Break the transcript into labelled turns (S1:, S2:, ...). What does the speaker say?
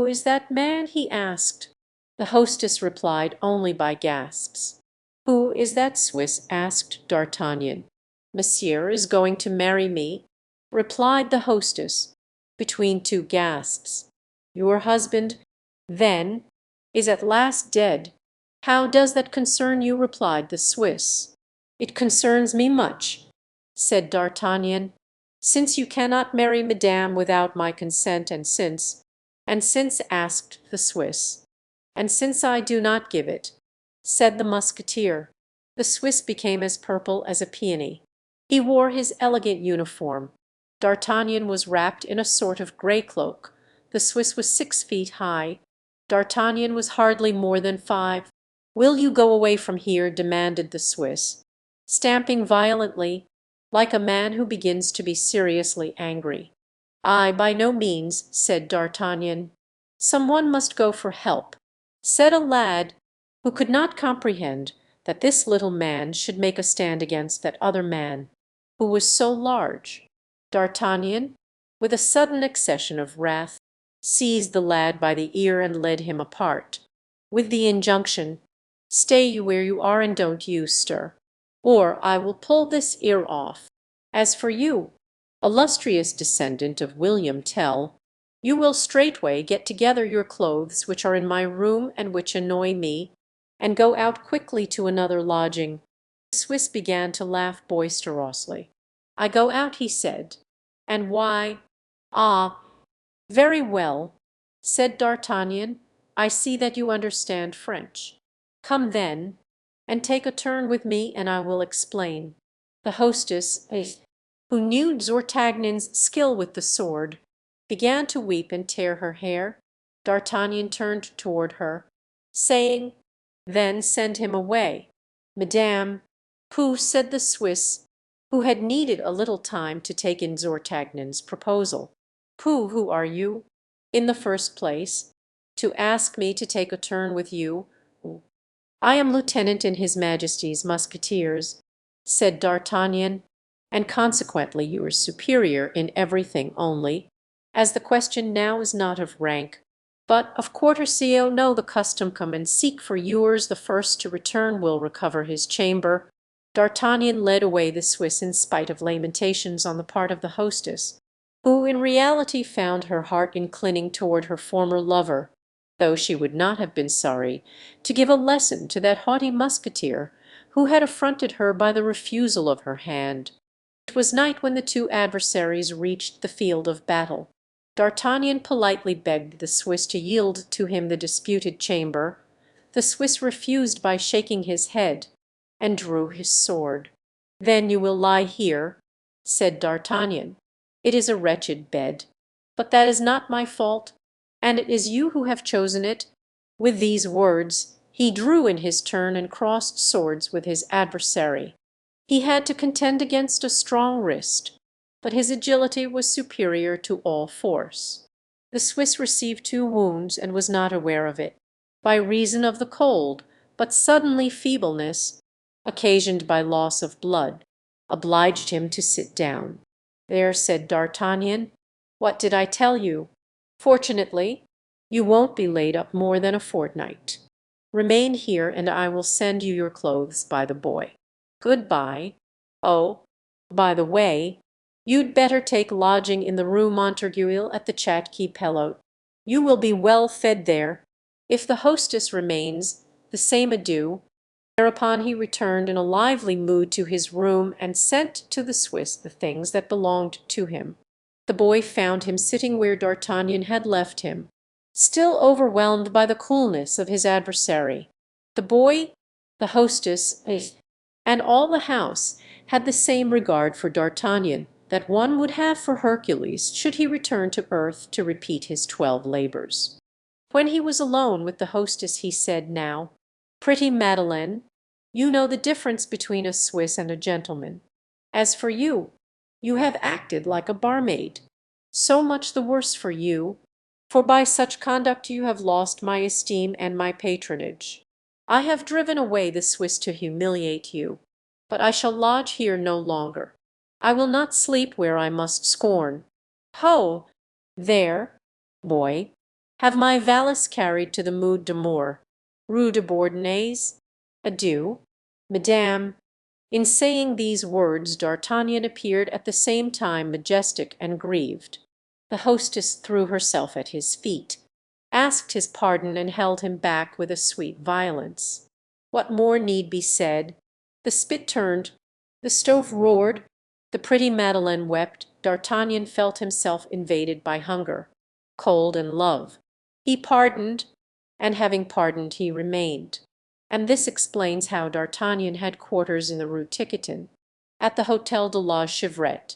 S1: is that man?" he asked. The hostess replied only by gasps. "Who is that Swiss?" asked D'Artagnan. "Monsieur is going to marry me," replied the hostess, between two gasps. "Your husband, then, is at last dead. How does that concern you?" replied the Swiss. "It concerns me much," said D'Artagnan, "since you cannot marry Madame without my consent, and since asked the Swiss, and since I do not give it," said the musketeer. The Swiss became as purple as a peony. He wore his elegant uniform. D'Artagnan was wrapped in a sort of grey cloak. The Swiss was 6 feet high. D'Artagnan was hardly more than 5. "Will you go away from here?" demanded the Swiss, stamping violently, like a man who begins to be seriously angry. "I, by no means," said D'Artagnan. "Some one must go for help," said a lad, who could not comprehend that this little man should make a stand against that other man, who was so large. D'Artagnan, with a sudden accession of wrath, seized the lad by the ear and led him apart, with the injunction, "Stay you where you are and don't you stir, or I will pull this ear off. As for you, illustrious descendant of William Tell, you will straightway get together your clothes which are in my room and which annoy me, and go out quickly to another lodging." The Swiss began to laugh boisterously. "I go out," he said. "And why?" "Ah, very well," said D'Artagnan. "I see that you understand French. Come, then, and take a turn with me, and I will explain." The hostess, who knew D'Artagnan's skill with the sword, began to weep and tear her hair. D'Artagnan turned toward her, saying, "Then send him away." "Madame, who," said the Swiss, who had needed a little time to take in D'Artagnan's proposal, "who are you, in the first place, to ask me to take a turn with you?" "I am lieutenant in His Majesty's musketeers," said D'Artagnan, "and consequently your superior in everything, only, as the question now is not of rank, but of courtesy, know the custom, come and seek for yours. The first to return will recover his chamber." D'Artagnan led away the Swiss in spite of lamentations on the part of the hostess, who in reality found her heart inclining toward her former lover, though she would not have been sorry to give a lesson to that haughty musketeer who had affronted her by the refusal of her hand. It was night when the two adversaries reached the field of battle. D'Artagnan politely begged the Swiss to yield to him the disputed chamber. The Swiss refused by shaking his head, and drew his sword. "Then you will lie here," said D'Artagnan. "It is a wretched bed, but that is not my fault, and it is you who have chosen it." With these words he drew in his turn and crossed swords with his adversary. He had to contend against a strong wrist, but his agility was superior to all force. The Swiss received 2 wounds and was not aware of it, by reason of the cold, but suddenly feebleness, occasioned by loss of blood, obliged him to sit down. "There," said D'Artagnan, "what did I tell you? Fortunately, you won't be laid up more than a fortnight. Remain here, and I will send you your clothes by the boy. Good-bye. Oh, by the way, you'd better take lodging in the Rue Montorgueil at the Chat Qui Pelote. You will be well fed there. If the hostess remains, the same adieu." Thereupon he returned in a lively mood to his room, and sent to the Swiss the things that belonged to him. The boy found him sitting where D'Artagnan had left him, still overwhelmed by the coolness of his adversary. The boy, the hostess, and all the house had the same regard for D'Artagnan that one would have for Hercules should he return to earth to repeat his 12 labors. When he was alone with the hostess he said, "Now, pretty Madeleine, you know the difference between a Swiss and a gentleman. As for you, you have acted like a barmaid. So much the worse for you, for by such conduct you have lost my esteem and my patronage. I have driven away the Swiss to humiliate you, but I shall lodge here no longer. I will not sleep where I must scorn. Ho! There, boy! Have my valise carried to the Mue d'Amour, Rue de Bourdonnais? Adieu, Madame." In saying these words D'Artagnan appeared at the same time majestic and grieved. The hostess threw herself at his feet, asked his pardon, and held him back with a sweet violence. What more need be said? The spit turned, the stove roared, the pretty Madeleine wept. D'Artagnan felt himself invaded by hunger, cold, and love. He pardoned, and having pardoned he remained. And this explains how D'Artagnan had quarters in the Rue Tiquetonne, at the Hôtel de la Chevrette,